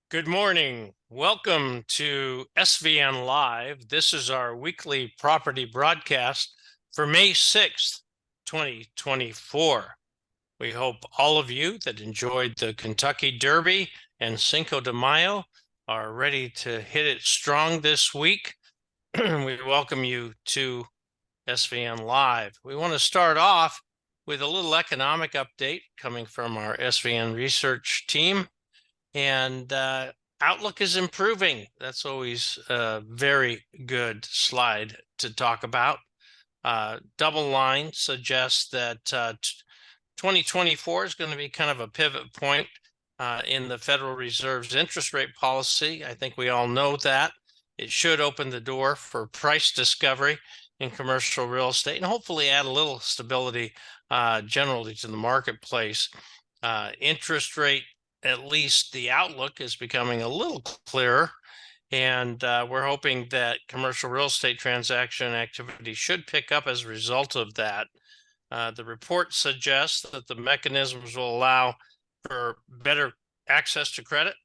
Good morning. Welcome to SVN Live. This is our weekly property broadcast for May 6th, 2024. We hope all of you that enjoyed the Kentucky Derby and Cinco de Mayo are ready to hit it strong this week. We welcome you to SVN Live. We want to start off with a little economic update coming from our SVN research team. And outlook is improving. That's always a very good slide to talk about. Double line suggests that 2024 is going to be kind of a pivot point in the Federal Reserve's interest rate policy. I think we all know that. It should open the door for price discovery in commercial real estate and hopefully add a little stability generally to the marketplace. Interest rate, at least the outlook, is becoming a little clearer, and we're hoping that commercial real estate transaction activity should pick up as a result of that. The report suggests that the mechanisms will allow for better access to credit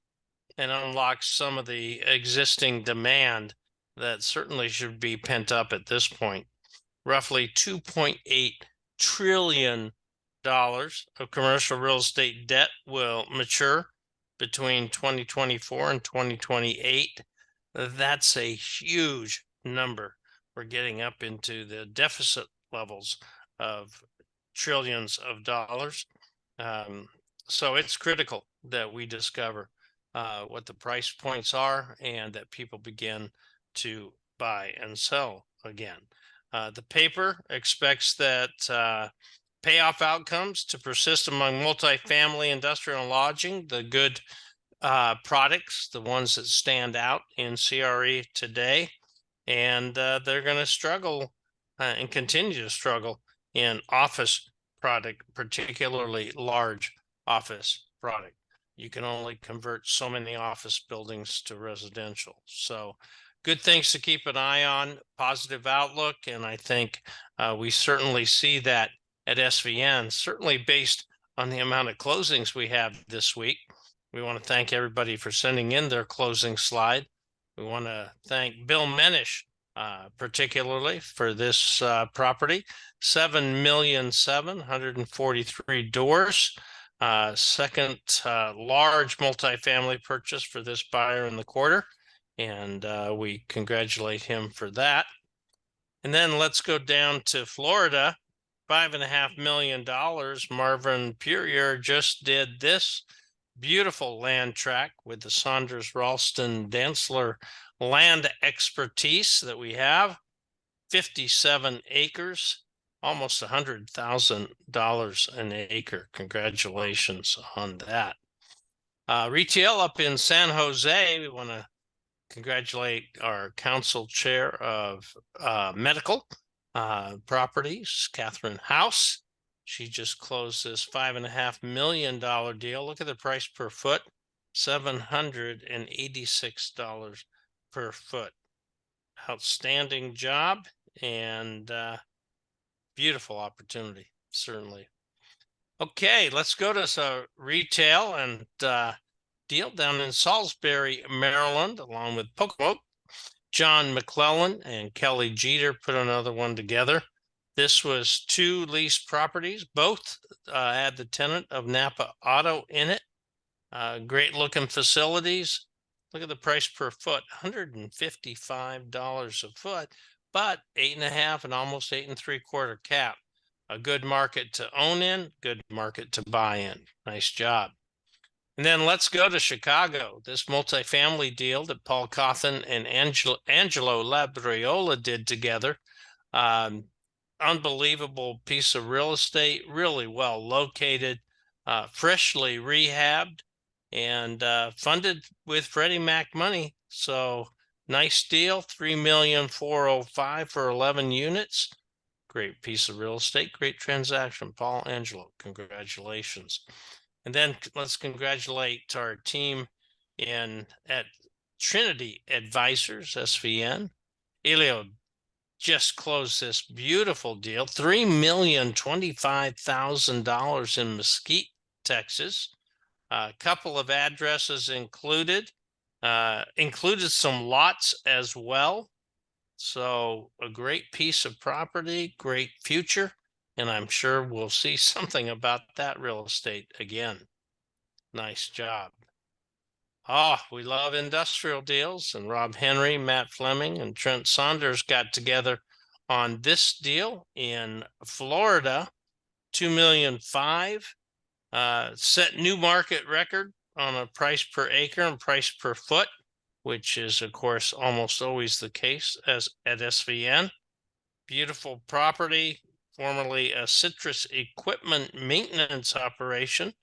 and unlock some of the existing demand that certainly should be pent up at this point. Roughly $2.8 trillion of commercial real estate debt will mature between 2024 and 2028. That's a huge number. We're getting up into the deficit levels of trillions of dollars. So it's critical that we discover what the price points are and that people begin to buy and sell again. The paper expects that payoff outcomes to persist among multifamily, industrial, and lodging, the good products, the ones that stand out in CRE today. And they're going to struggle and continue to struggle in office product, particularly large office product. You can only convert so many office buildings to residential. So good things to keep an eye on, positive outlook. And I think we certainly see that at SVN, certainly based on the amount of closings we have this week. We want to thank everybody for sending in their closing slide. We want to thank Bill Menish, particularly for this property, 7,743 doors. Second large multifamily purchase for this buyer in the quarter, and we congratulate him for that. And then let's go down to Florida. $5.5 million. Marvin Purier just did this beautiful land track with the Saunders Ralston Dantzler land expertise that we have. 57 acres, almost $100,000 an acre. Congratulations on that. Retail up in San Jose. We want to congratulate our council chair of medical properties, Catherine House. She just closed this $5.5 million deal. Look at the price per foot, $786 per foot. Outstanding job and beautiful opportunity, certainly. Okay, let's go to some retail and deal down in Salisbury, Maryland, along with Pocomoke. John McClellan and Kelly Jeter put another one together. This was 2 leased properties. Both had the tenant of Napa Auto in it. Great looking facilities. Look at the price per foot, $155 a foot, but 8.5 and almost 8.75 cap. A good market to own in, good market to buy in. Nice job. And then let's go to Chicago. This multifamily deal that Paul Cawthon and Angelo Labriola did together. Unbelievable piece of real estate, really well located, freshly rehabbed, and funded with Freddie Mac money. So nice deal, $3,405,000 for 11 units. Great piece of real estate, great transaction. Paul, Angelo, congratulations. And then let's congratulate our team at Trinity Advisors, SVN. Elio just closed this beautiful deal, $3,025,000 in Mesquite, Texas. A couple of addresses included some lots as well. So a great piece of property, great future, and I'm sure we'll see something about that real estate again. Nice job. We love industrial deals, and Rob Henry, Matt Fleming, and Trent Saunders got together on this deal in Florida, 2,500,000. Set new market record on a price per acre and price per foot, which is, of course, almost always the case as at SVN. Beautiful property, formerly a citrus equipment maintenance operation,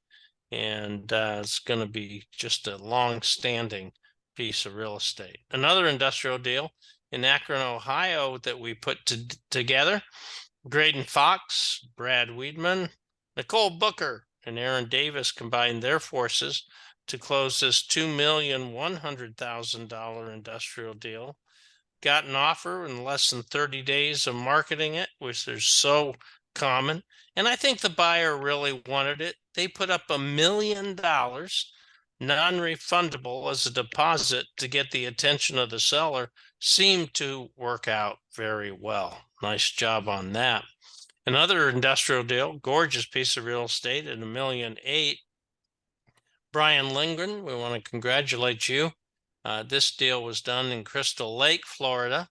and it's going to be just a long-standing piece of real estate. Another industrial deal in Akron, Ohio that we put together, Graydon Fox, Brad Weedman, Nicole Booker, and Aaron Davis combined their forces to close this $2,100,000 industrial deal. Got an offer in less than 30 days of marketing it, which is so common. And I think the buyer really wanted it. They put up $1 million, non-refundable as a deposit to get the attention of the seller. Seemed to work out very well. Nice job on that. Another industrial deal, gorgeous piece of real estate at $1.8 million. Brian Lindgren, we want to congratulate you. This deal was done in Crystal Lake, Florida.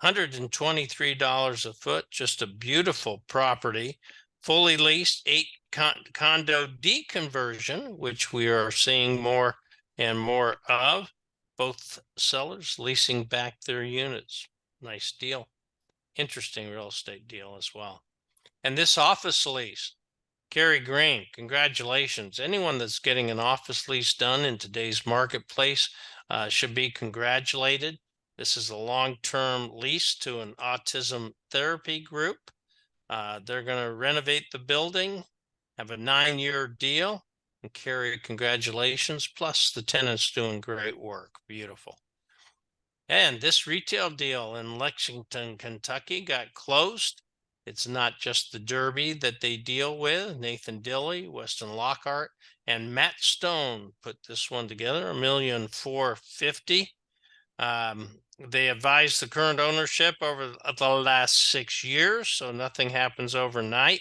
$123 a foot, just a beautiful property, fully leased, 8 condo deconversion, which we are seeing more and more of. Both sellers leasing back their units. Nice deal. Interesting real estate deal as well. And this office lease, Carrie Green, congratulations. Anyone that's getting an office lease done in today's marketplace should be congratulated. This is a long-term lease to an autism therapy group. They're going to renovate the building, have a 9-year deal, and Carrie, congratulations. Plus, the tenant's doing great work. Beautiful. And this retail deal in Lexington, Kentucky got closed. It's not just the Derby that they deal with. Nathan Dilley, Weston Lockhart, and Matt Stone put this one together, $1,450,000. They advised the current ownership over the last 6 years, so nothing happens overnight.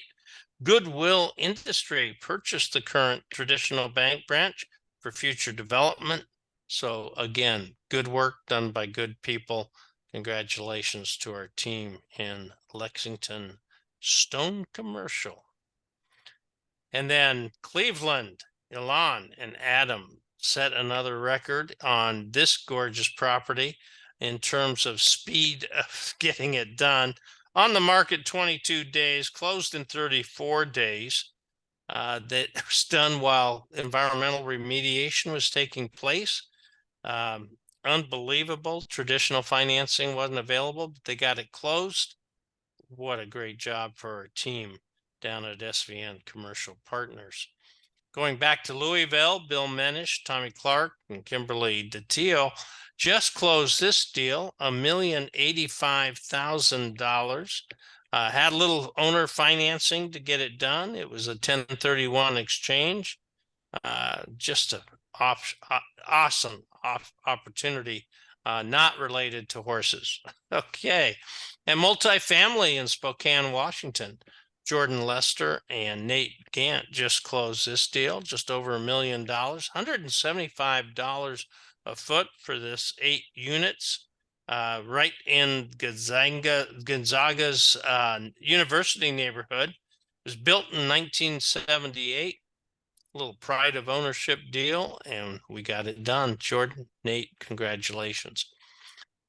Goodwill Industry purchased the current traditional bank branch for future development. So again, good work done by good people. Congratulations to our team in Lexington. Stone Commercial. And then Cleveland, Ilan and Adam set another record on this gorgeous property in terms of speed of getting it done. On the market 22 days, closed in 34 days. That was done while environmental remediation was taking place. Unbelievable. Traditional financing wasn't available, but they got it closed. What a great job for our team down at SVN Commercial Partners. Going back to Louisville, Bill Menish, Tommy Clark, and Kimberly DeTio just closed this deal, $1,085,000. Had a little owner financing to get it done. It was a 1031 exchange. Just an awesome opportunity, not related to horses. Okay. And multifamily in Spokane, Washington. Jordan Lester and Nate Gant just closed this deal, just over $1 million, $175 a foot for this 8 units, right in Gonzaga's University neighborhood. It was built in 1978. A little pride of ownership deal, and we got it done. Jordan, Nate, congratulations.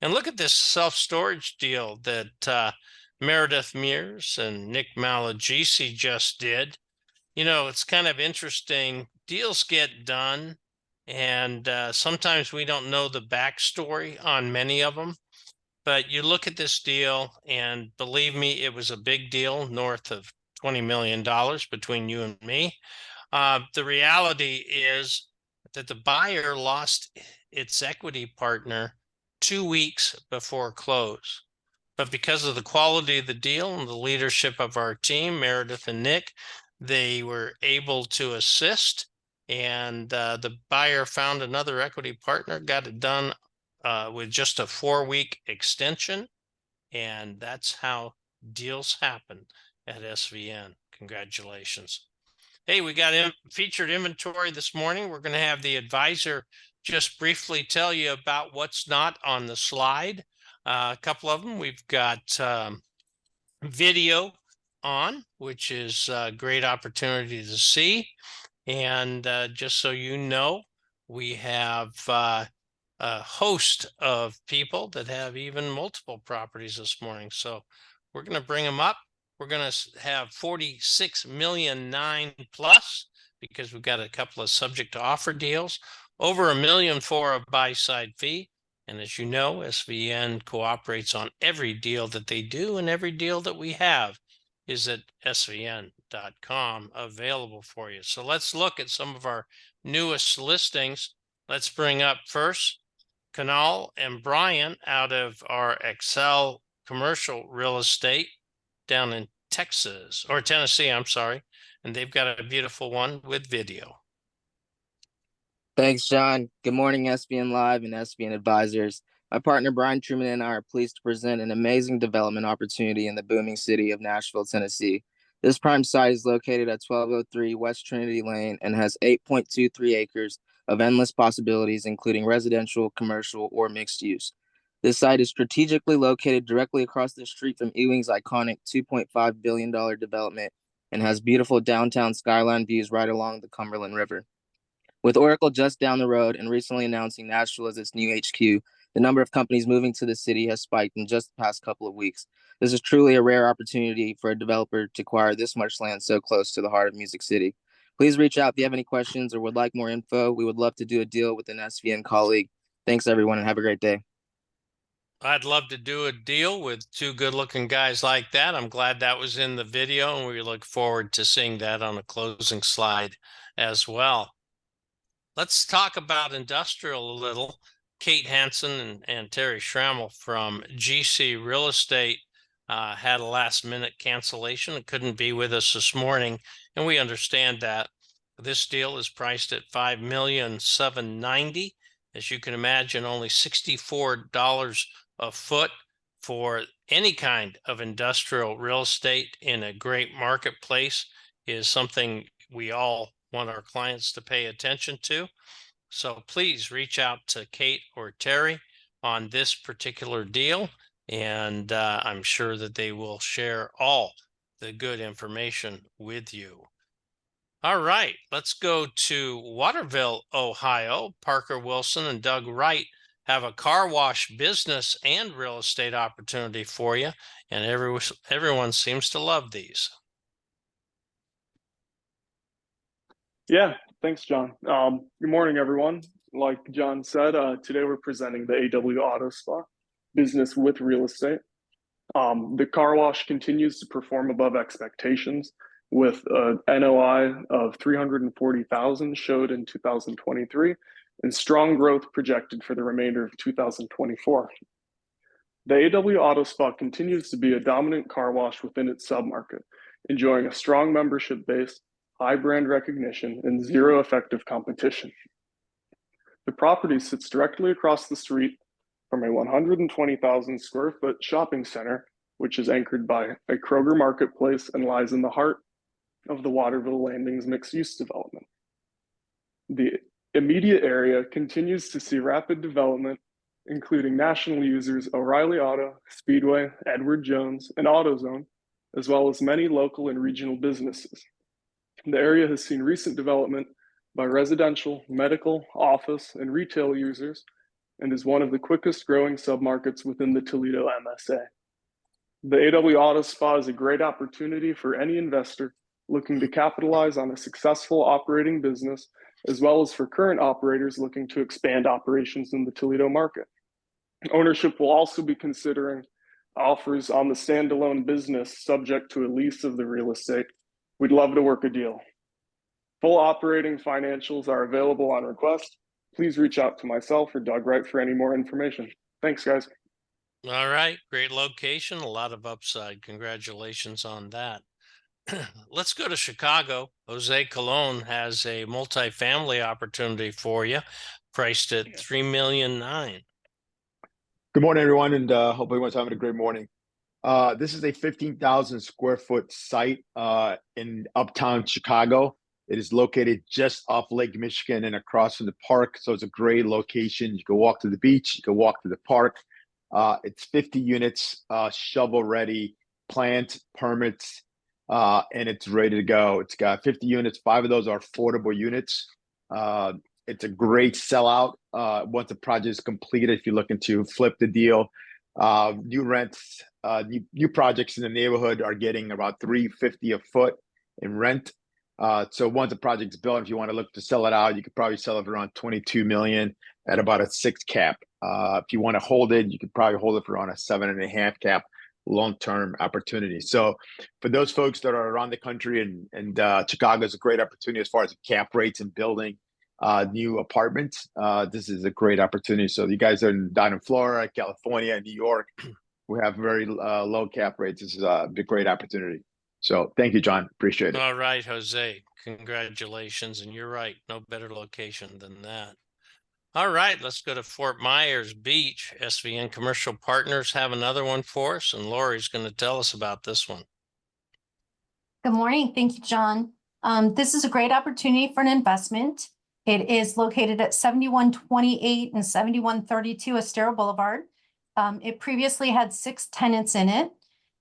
And look at this self-storage deal that Meredith Mears and Nick Malagisi just did. You know, it's kind of interesting. Deals get done, and sometimes we don't know the backstory on many of them. But you look at this deal, and believe me, it was a big deal, north of $20 million between you and me. The reality is that the buyer lost its equity partner 2 weeks before close. But because of the quality of the deal and the leadership of our team, Meredith and Nick, they were able to assist and the buyer found another equity partner, got it done with just a 4-week extension, and that's how deals happen at SVN. Congratulations. Hey, we got featured inventory this morning. We're going to have the advisor just briefly tell you about what's not on the slide. A couple of them. We've got video on, which is a great opportunity to see. And just so you know, we have a host of people that have even multiple properties this morning. So we're going to bring them up. We're going to have 46 million 9 plus, because we've got a couple of subject to offer deals, over $1 million for a buy side fee. And as you know, SVN cooperates on every deal that they do, and every deal that we have is at svn.com available for you. So let's look at some of our newest listings. Let's bring up first Kanal and Brian out of our Excel Commercial Real Estate down in Texas, or Tennessee, I'm sorry. And they've got a beautiful one with video. Thanks, John. Good morning, SVN Live and SVN Advisors. My partner Brian Truman and I are pleased to present an amazing development opportunity in the booming city of Nashville, Tennessee. This prime site is located at 1203 West Trinity Lane and has 8.23 acres of endless possibilities, including residential, commercial, or mixed use. This site is strategically located directly across the street from Ewing's iconic $2.5 billion development and has beautiful downtown skyline views right along the Cumberland River. With Oracle just down the road and recently announcing Nashville as its new HQ, the number of companies moving to the city has spiked in just the past couple of weeks. This is truly a rare opportunity for a developer to acquire this much land so close to the heart of Music City. Please reach out if you have any questions or would like more info. We would love to do a deal with an SVN colleague. Thanks, everyone, and have a great day. I'd love to do a deal with two good-looking guys like that. I'm glad that was in the video, and we look forward to seeing that on a closing slide as well. Let's talk about industrial a little. Kate Hansen and Terry Schrammel from GC Real Estate had a last-minute cancellation and couldn't be with us this morning, and we understand that. This deal is priced at $5,790,000. As you can imagine, only $64 a foot for any kind of industrial real estate in a great marketplace is something we all want our clients to pay attention to. So please reach out to Kate or Terry on this particular deal, and I'm sure that they will share all the good information with you. All right, let's go to Waterville, Ohio. Parker Wilson and Doug Wright have a car wash business and real estate opportunity for you, and everyone seems to love these. Yeah, thanks, John. Good morning, everyone. Like John said, today we're presenting the AW Auto Spa business with real estate. The car wash continues to perform above expectations with an NOI of $340,000 showed in 2023 and strong growth projected for the remainder of 2024. The AW Auto Spa continues to be a dominant car wash within its submarket, enjoying a strong membership base, high brand recognition, and zero effective competition. The property sits directly across the street from a 120,000 square foot shopping center, which is anchored by a Kroger marketplace and lies in the heart of the Waterville Landings mixed-use development. The immediate area continues to see rapid development, including national users O'Reilly Auto, Speedway, Edward Jones, and AutoZone, as well as many local and regional businesses. The area has seen recent development by residential, medical, office, and retail users, and is one of the quickest growing submarkets within the Toledo MSA. The AW Auto Spa is a great opportunity for any investor looking to capitalize on a successful operating business, as well as for current operators looking to expand operations in the Toledo market. Ownership will also be considering offers on the standalone business subject to a lease of the real estate. We'd love to work a deal. Full operating financials are available on request. Please reach out to myself or Doug Wright for any more information. Thanks, guys. All right, great location, a lot of upside. Congratulations on that. Let's go to Chicago. Jose Colon has a multifamily opportunity for you, priced at $3.9 million. Good morning, everyone, and hope everyone's having a great morning. This is a 15,000 square foot site in uptown Chicago. It is located just off Lake Michigan and across from the park, so it's a great location. You can walk to the beach, you can walk to the park. It's 50 units, shovel ready, plant permits, and it's ready to go. It's got 50 units. 5 of those are affordable units. It's a great sellout once the project is completed. If you're looking to flip the deal, new rents, new projects in the neighborhood are getting about $350 a foot in rent. So once the project's built, if you want to look to sell it out, you could probably sell it for around 22 million at about a 6 cap. If you want to hold it, you could probably hold it for around a 7.5 cap long-term opportunity. So for those folks that are around the country, and Chicago is a great opportunity as far as cap rates and building new apartments. This is a great opportunity. So you guys are down in Florida, California, New York, we have very low cap rates. This is a great opportunity. So thank you, John. Appreciate it. All right, Jose, congratulations. And you're right, no better location than that. All right, let's go to Fort Myers Beach. SVN Commercial Partners have another one for us, and Lori's going to tell us about this one. Good morning. Thank you, John. This is a great opportunity for an investment. It is located at 7128 and 7132 Estero Boulevard. It previously had 6 tenants in it.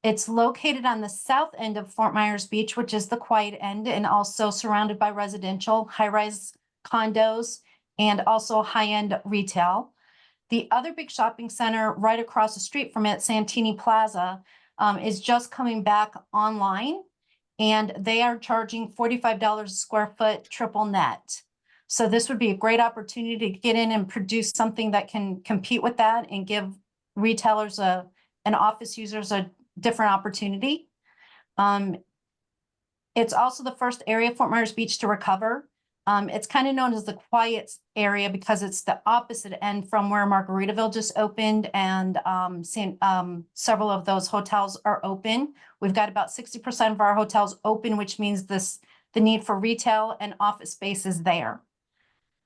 It's located on the south end of Fort Myers Beach, which is the quiet end, and also surrounded by residential, high-rise condos, and also high-end retail. The other big shopping center right across the street from it, Santini Plaza, is just coming back online, and they are charging $45 a square foot triple net. So this would be a great opportunity to get in and produce something that can compete with that and give retailers and office users a different opportunity. It's also the first area of Fort Myers Beach to recover. It's kind of known as the quiet area because it's the opposite end from where Margaritaville just opened, and several of those hotels are open. We've got about 60% of our hotels open, which means the need for retail and office space is there.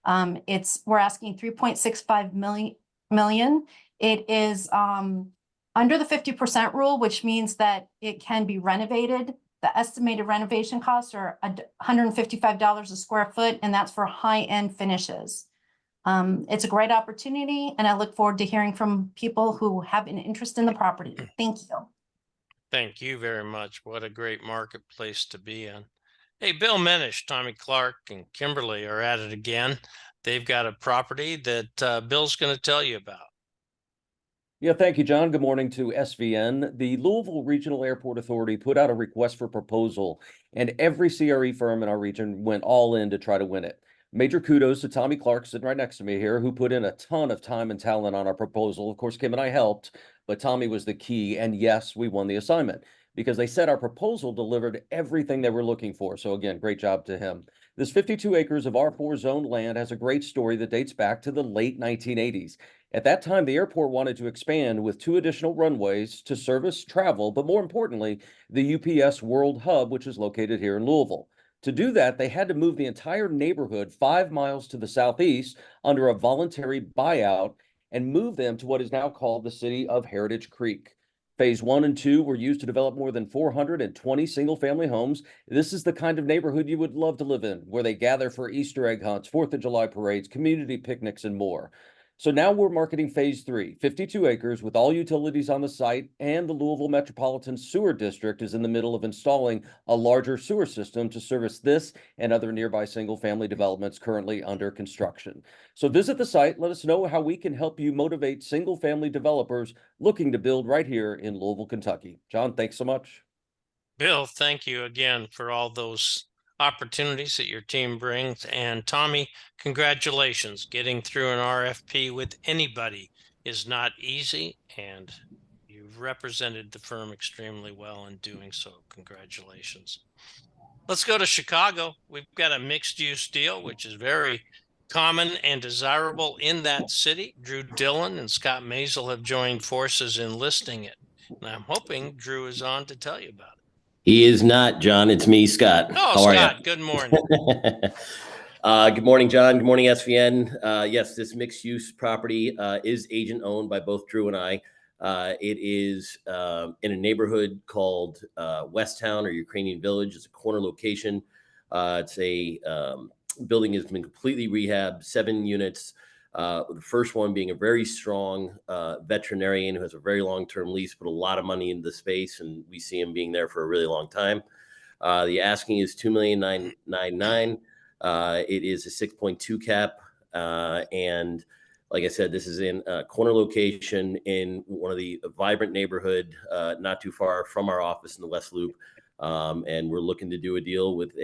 We're asking 3.65 million. It is under the 50% rule, which means that it can be renovated. The estimated renovation costs are $155 a square foot, and that's for high-end finishes. It's a great opportunity, and I look forward to hearing from people who have an interest in the property. Thank you. Thank you very much. What a great marketplace to be in. Hey, Bill Menish, Tommy Clark, and Kimberly are at it again. They've got a property that Bill's going to tell you about. Yeah, thank you, John. Good morning to SVN. The Louisville Regional Airport Authority put out a request for proposal, and every CRE firm in our region went all in to try to win it. Major kudos to Tommy Clark, sitting right next to me here, who put in a ton of time and talent on our proposal. Of course, Kim and I helped, but Tommy was the key, and yes, we won the assignment because they said our proposal delivered everything they were looking for. So again, great job to him. This 52 acres of R4 zoned land has a great story that dates back to the late 1980s. At that time, the airport wanted to expand with 2 additional runways to service travel, but more importantly, the UPS World Hub, which is located here in Louisville. To do that, they had to move the entire neighborhood 5 miles to the southeast under a voluntary buyout and move them to what is now called the city of Heritage Creek. Phase 1 and 2 were used to develop more than 420 single-family homes. This is the kind of neighborhood you would love to live in, where they gather for Easter egg hunts, 4th of July parades, community picnics, and more. So now we're marketing phase 3, 52 acres with all utilities on the site, and the Louisville Metropolitan Sewer District is in the middle of installing a larger sewer system to service this and other nearby single-family developments currently under construction. So visit the site, let us know how we can help you motivate single-family developers looking to build right here in Louisville, Kentucky. John, thanks so much. Bill, thank you again for all those opportunities that your team brings. And Tommy, congratulations. Getting through an RFP with anybody is not easy, and you've represented the firm extremely well in doing so. Congratulations. Let's go to Chicago. We've got a mixed-use deal, which is very common and desirable in that city. Drew Dillon and Scott Maisel have joined forces in listing it, and I'm hoping Drew is on to tell you about it. He is not, John. It's me, Scott. Oh, How are Scott, you? good morning. Good morning, John. Good morning, SVN. Yes, this mixed-use property is agent-owned by both Drew and I. It is in a neighborhood called Westtown or Ukrainian Village. It's a corner location. It's a building has been completely rehabbed, 7 units. The first one being a very strong veterinarian who has a very long-term lease, put a lot of money into the space, and we see him being there for a really long time. The asking is $2,999,000. It is a 6.2 cap, and like I said, this is in a corner location in one of the vibrant neighborhood, not too far from our office in the West Loop, and we're looking to do a deal with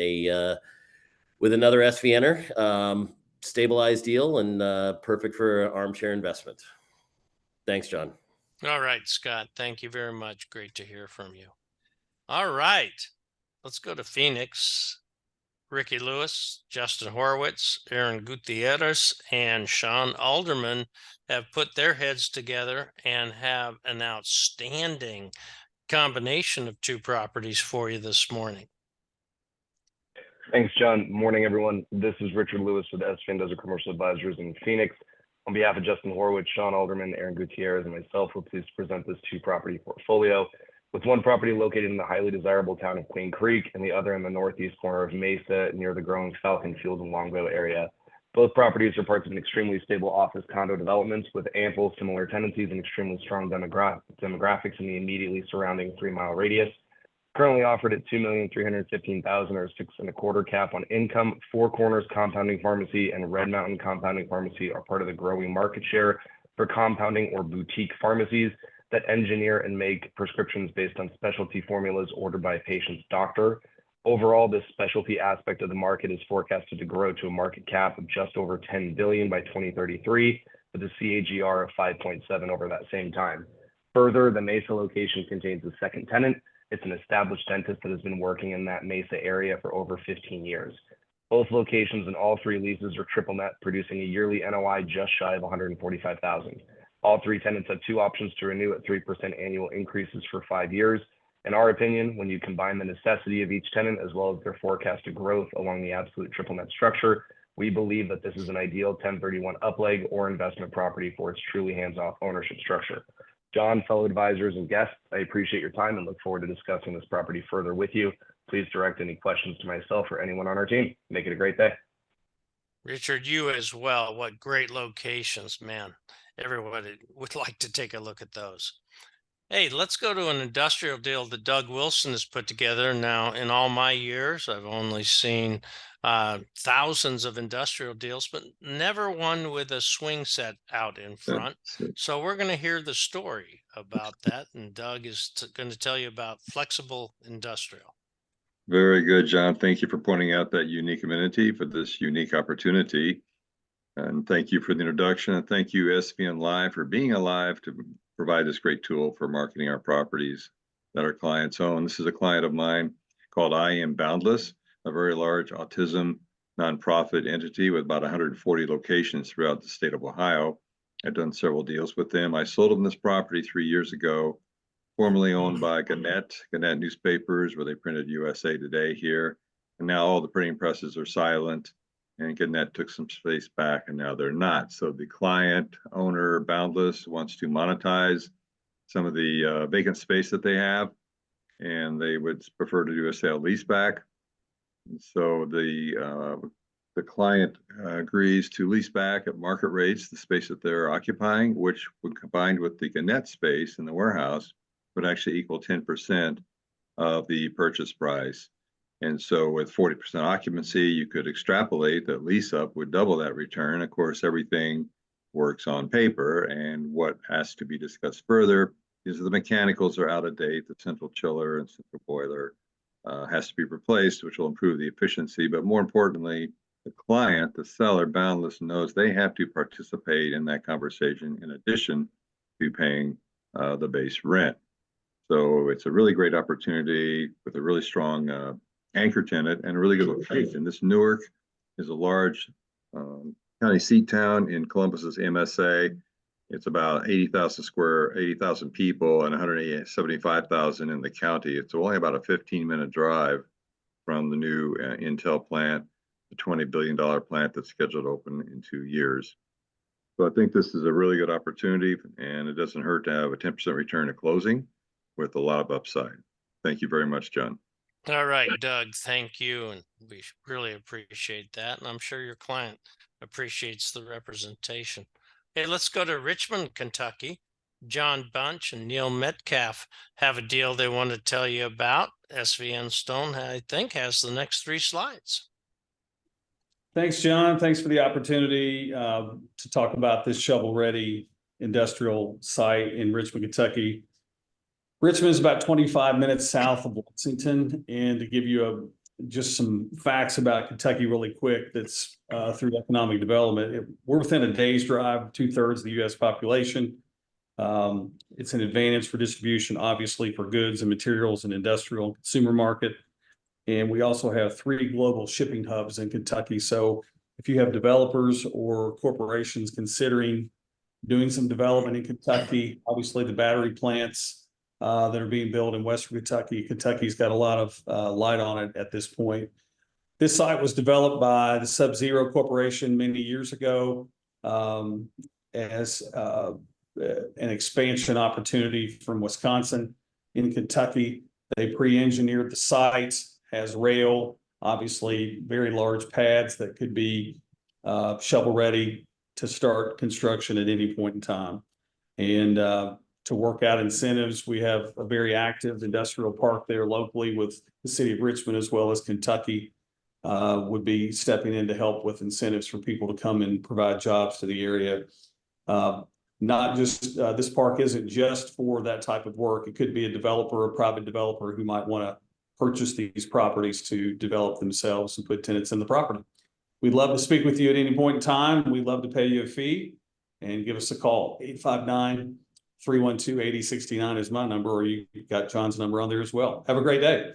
another SVNer. Stabilized deal and perfect for armchair investment. Thanks, John. All right, Scott, thank you very much. Great to hear from you. All right, let's go to Phoenix. Ricky Lewis, Justin Horowitz, Aaron Gutierrez, and Sean Alderman have put their heads together and have an outstanding combination of 2 properties for you this morning. Thanks, John. Morning, everyone. This is Richard Lewis with SVN Desert Commercial Advisors in Phoenix. On behalf of Justin Horowitz, Sean Alderman, Aaron Gutierrez, and myself, we're pleased to present this 2-property portfolio, with one property located in the highly desirable town of Queen Creek and the other in the northeast corner of Mesa near the growing Falcon Field and Longbow area. Both properties are parts of an extremely stable office condo developments with ample similar tenancies and extremely strong demographics in the immediately surrounding 3-mile radius. Currently offered at $2,315,000 or 6.25 cap on income. 4 Corners Compounding Pharmacy and Red Mountain Compounding Pharmacy are part of the growing market share for compounding or boutique pharmacies that engineer and make prescriptions based on specialty formulas ordered by a patient's doctor. Overall, this specialty aspect of the market is forecasted to grow to a market cap of just over $10 billion by 2033, with a CAGR of 5.7 over that same time. Further, the Mesa location contains a second tenant. It's an established dentist that has been working in that Mesa area for over 15 years. Both locations and all 3 leases are triple net, producing a yearly NOI just shy of $145,000. All 3 tenants have 2 options to renew at 3% annual increases for 5 years. In our opinion, when you combine the necessity of each tenant as well as their forecasted growth along the absolute triple net structure, we believe that this is an ideal 1031 upleg or investment property for its truly hands-off ownership structure. John, fellow advisors, and guests, I appreciate your time and look forward to discussing this property further with you. Please direct any questions to myself or anyone on our team. Make it a great day. Richard, you as well. What great locations, man. Everybody would like to take a look at those. Hey, let's go to an industrial deal that Doug Wilson has put together. Now, in all my years, I've only seen thousands of industrial deals, but never one with a swing set out in front. So we're going to hear the story about that, and Doug is going to tell you about flexible industrial. Very good, John. Thank you for pointing out that unique amenity for this unique opportunity. And thank you for the introduction. And thank you, SVN Live, for being alive to provide this great tool for marketing our properties that our clients own. This is a client of mine called I Am Boundless, a very large autism nonprofit entity with about 140 locations throughout the state of Ohio. I've done several deals with them. I sold them this property 3 years ago, formerly owned by Gannett newspapers, where they printed USA Today here. And now all the printing presses are silent, and Gannett took some space back, and now they're not. So the client, owner, Boundless, wants to monetize some of the vacant space that they have, and they would prefer to do a sale leaseback. So the client agrees to lease back at market rates the space that they're occupying, which when combined with the Gannett space in the warehouse would actually equal 10% of the purchase price. And so with 40% occupancy, you could extrapolate that lease up would double that return. Of course, everything works on paper, and what has to be discussed further is the mechanicals are out of date. The central chiller and central boiler has to be replaced, which will improve the efficiency. But more importantly, the client, the seller, Boundless, knows they have to participate in that conversation in addition to paying the base rent. So it's a really great opportunity with a really strong anchor tenant and a really good location. This Newark is a large county seat town in Columbus's MSA, It's about 80,000 people and 175,000 in the county. It's only about a 15-minute drive from the new Intel plant, the $20 billion plant that's scheduled to open in 2 years. So I think this is a really good opportunity, and it doesn't hurt to have a 10% return at closing with a lot of upside. Thank you very much, John. All right, Doug, thank you. And we really appreciate that. And I'm sure your client appreciates the representation. Hey, let's go to Richmond, Kentucky. John Bunch and Neil Metcalf have a deal they want to tell you about. SVN Stone, I think, has the next 3 slides. Thanks, John. Thanks for the opportunity to talk about this shovel-ready industrial site in Richmond, Kentucky. Richmond is about 25 minutes south of Lexington, and to give you just some facts about Kentucky really quick, that's through economic development. We're within a day's drive, 2/3 of the U.S. population. It's an advantage for distribution, obviously, for goods and materials and industrial and consumer market. And we also have 3 global shipping hubs in Kentucky. So if you have developers or corporations considering doing some development in Kentucky, obviously the battery plants that are being built in Western Kentucky, Kentucky's got a lot of light on it at this point. This site was developed by the Sub-Zero Corporation many years ago as an expansion opportunity from Wisconsin in Kentucky. They pre-engineered the site, has rail, obviously very large pads that could be shovel ready to start construction at any point in time. And to work out incentives, we have a very active industrial park there locally with the city of Richmond, as well as Kentucky would be stepping in to help with incentives for people to come and provide jobs to the area. Not just, this park isn't just for that type of work. It could be a developer, a private developer who might want to purchase these properties to develop themselves and put tenants in the property. We'd love to speak with you at any point in time. We'd love to pay you a fee, and give us a call. 859-312-8069 is my number, or you got John's number on there as well. Have a great day.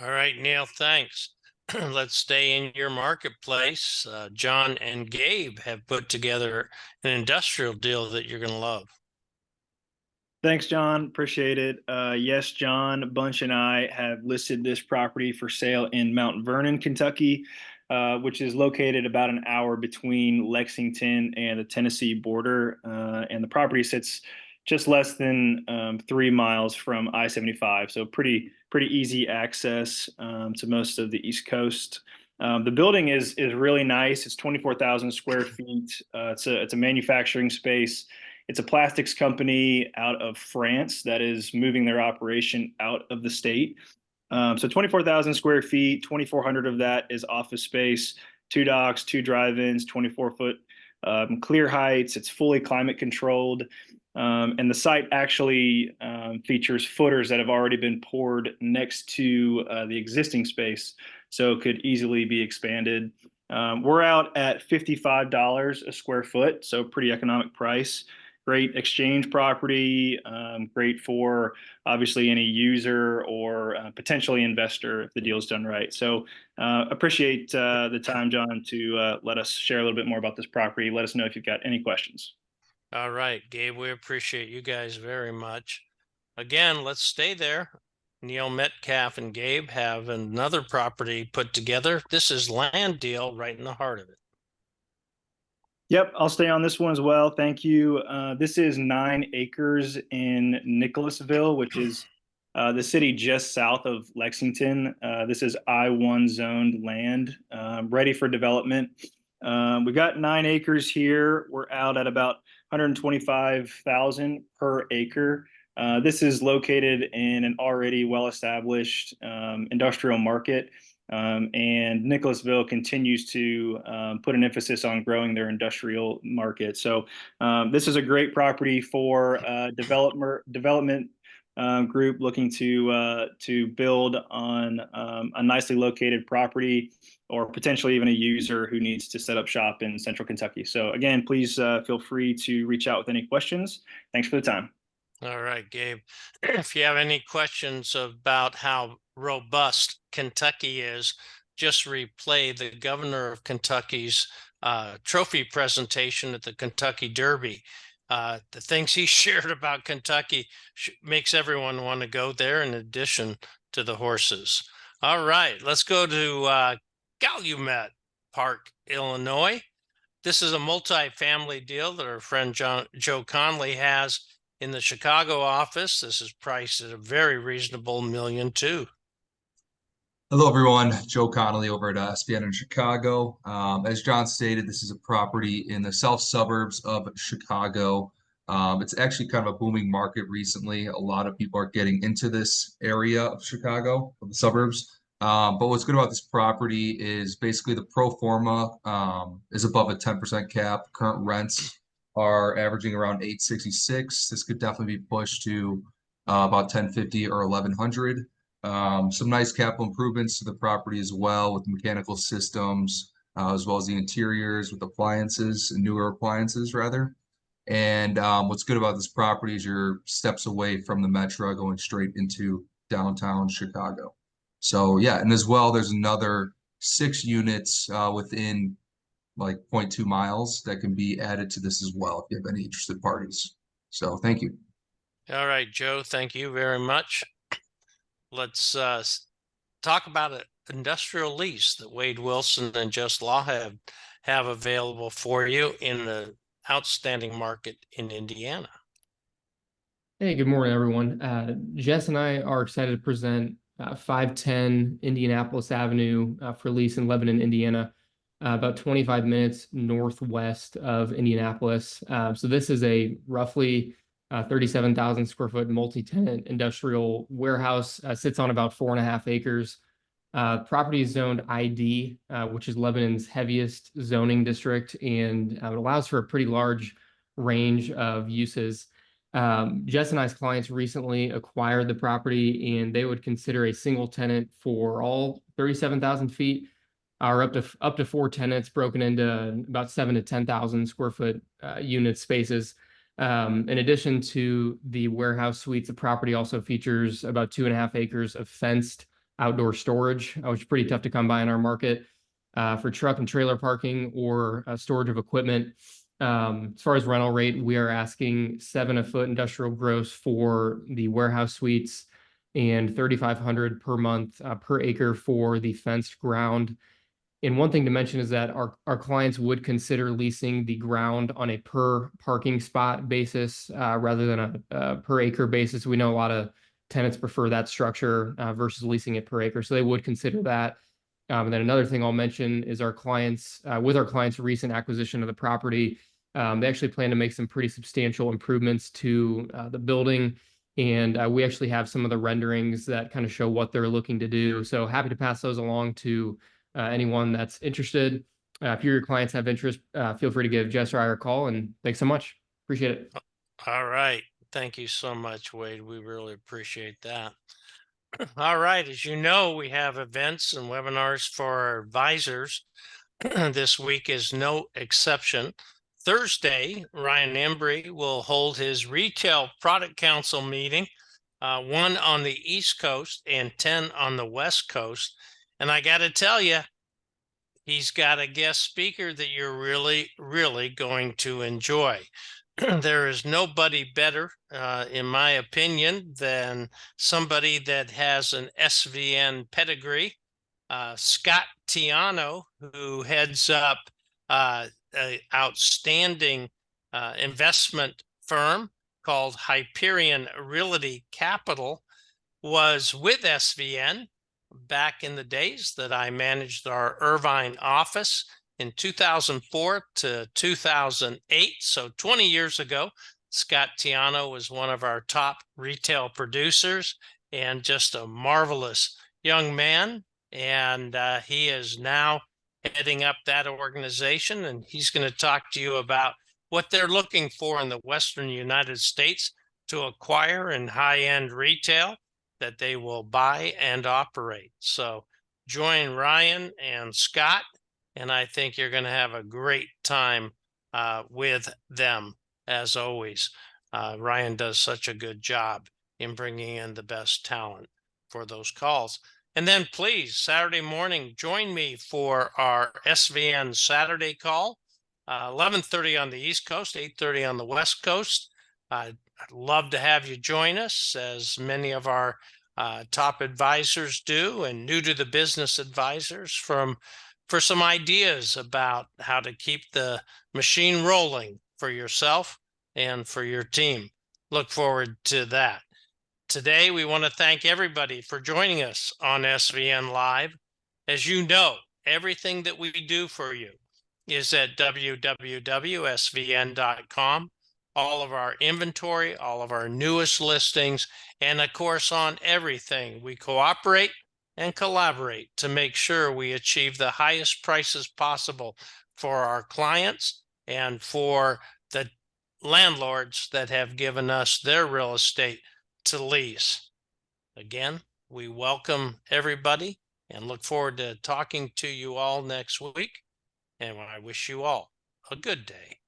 All right, Neil, thanks. Let's stay in your marketplace. John and Gabe have put together an industrial deal that you're going to love. Thanks, John. Appreciate it. Yes, John Bunch and I have listed this property for sale in Mount Vernon, Kentucky, which is located about an hour between Lexington and the Tennessee border. And the property sits just less than 3 miles from I-75. So pretty easy access to most of the East Coast. The building is really nice. It's 24,000 square feet. It's a manufacturing space. It's a plastics company out of France that is moving their operation out of the state. So 24,000 square feet, 2,400 of that is office space, 2 docks, 2 drive-ins, 24-foot clear heights. It's fully climate controlled. And the site actually features footers that have already been poured next to the existing space, so it could easily be expanded. We're out at $55 a square foot, so pretty economic price. Great exchange property, great for obviously any user or potentially investor if the deal's done right. So appreciate the time, John, to let us share a little bit more about this property. Let us know if you've got any questions. All right, Gabe, we appreciate you guys very much. Again, let's stay there. Neil Metcalf and Gabe have another property put together. This is land deal right in the heart of it. Yep, I'll stay on this one as well. Thank you. This is 9 acres in Nicholasville, which is the city just south of Lexington. This is I-1 zoned land, ready for development. We've got 9 acres here. We're out at about $125,000 per acre. This is located in an already well-established industrial market. And Nicholasville continues to put an emphasis on growing their industrial market. So this is a great property for development group looking to build on a nicely located property, or potentially even a user who needs to set up shop in Central Kentucky. So again, please feel free to reach out with any questions. Thanks for the time. All right, Gabe. If you have any questions about how robust Kentucky is, just replay the governor of Kentucky's trophy presentation at the Kentucky Derby. The things he shared about Kentucky makes everyone want to go there in addition to the horses. All right, let's go to Calumet Park, Illinois. This is a multi-family deal that our friend Joe Conley has in the Chicago office. This is priced at a very reasonable $1.2 million. Hello, everyone. Joe Connolly over at SVN in Chicago. As John stated, this is a property in the south suburbs of Chicago. It's actually kind of a booming market recently. A lot of people are getting into this area of Chicago, of the suburbs. But what's good about this property is basically the pro forma is above a 10% cap. Current rents are averaging around $866. This could definitely be pushed to about $1050 or $1100. Some nice capital improvements to the property as well with mechanical systems, as well as the interiors with appliances, newer appliances rather. And what's good about this property is you're steps away from the metro going straight into downtown Chicago. So yeah, and as well, there's another 6 units within like 0.2 miles that can be added to this as well if you have any interested parties. So thank you. All right, Joe, thank you very much. Let's talk about an industrial lease that Wade Wilson and Just Law have available for you in the outstanding market in Indiana. Hey, good morning, everyone. Jess and I are excited to present 510 Indianapolis Avenue for lease in Lebanon, Indiana, about 25 minutes northwest of Indianapolis. So this is a roughly 37,000 square foot multi-tenant industrial warehouse, sits on about 4.5 acres. Property is zoned ID, which is Lebanon's heaviest zoning district, and it allows for a pretty large range of uses. Jess and I's clients recently acquired the property, and they would consider a single tenant for all 37,000 feet, or up to 4 tenants broken into about 7 to 10,000 square foot unit spaces. In addition to the warehouse suites, the property also features about 2.5 acres of fenced outdoor storage, which is pretty tough to come by in our market for truck and trailer parking or storage of equipment. As far as rental rate, we are asking $7 a foot industrial gross for the warehouse suites and $3,500 per month per acre for the fenced ground. And one thing to mention is that our clients would consider leasing the ground on a per parking spot basis rather than a per acre basis. We know a lot of tenants prefer that structure versus leasing it per acre, so they would consider that. And then another thing I'll mention is our clients, with our clients' recent acquisition of the property, they actually plan to make some pretty substantial improvements to the building. And we actually have some of the renderings that kind of show what they're looking to do. So happy to pass those along to anyone that's interested. If your clients have interest, feel free to give Jess or I a call, and thanks so much. Appreciate it. All right. Thank you so much, Wade. We really appreciate that. All right. As you know, we have events and webinars for our advisors. This week is no exception. Thursday, Ryan Embry will hold his Retail Product Council meeting, 1 on the East Coast and 10 on the West Coast. And I got to tell you, he's got a guest speaker that you're really, really going to enjoy. There is nobody better, in my opinion, than somebody that has an SVN pedigree. Scott Tiano, who heads up an outstanding investment firm called Hyperion Realty Capital, was with SVN back in the days that I managed our Irvine office in 2004 to 2008. So 20 years ago, Scott Tiano was one of our top retail producers and just a marvelous young man. And he is now heading up that organization. And he's going to talk to you about what they're looking for in the Western United States to acquire in high-end retail that they will buy and operate. So join Ryan and Scott, and I think you're going to have a great time with them, as always. Ryan does such a good job in bringing in the best talent for those calls. And then please, Saturday morning, join me for our SVN Saturday call. 11:30 on the East Coast, 8:30 on the West Coast. I'd love to have you join us, as many of our top advisors do, and new to the business advisors for some ideas about how to keep the machine rolling for yourself and for your team. Look forward to that. Today, we want to thank everybody for joining us on SVN Live. As you know, everything that we do for you is at www.svn.com. All of our inventory, all of our newest listings, and of course, on everything, we cooperate and collaborate to make sure we achieve the highest prices possible for our clients and for the landlords that have given us their real estate to lease. Again, we welcome everybody and look forward to talking to you all next week. And I wish you all a good day.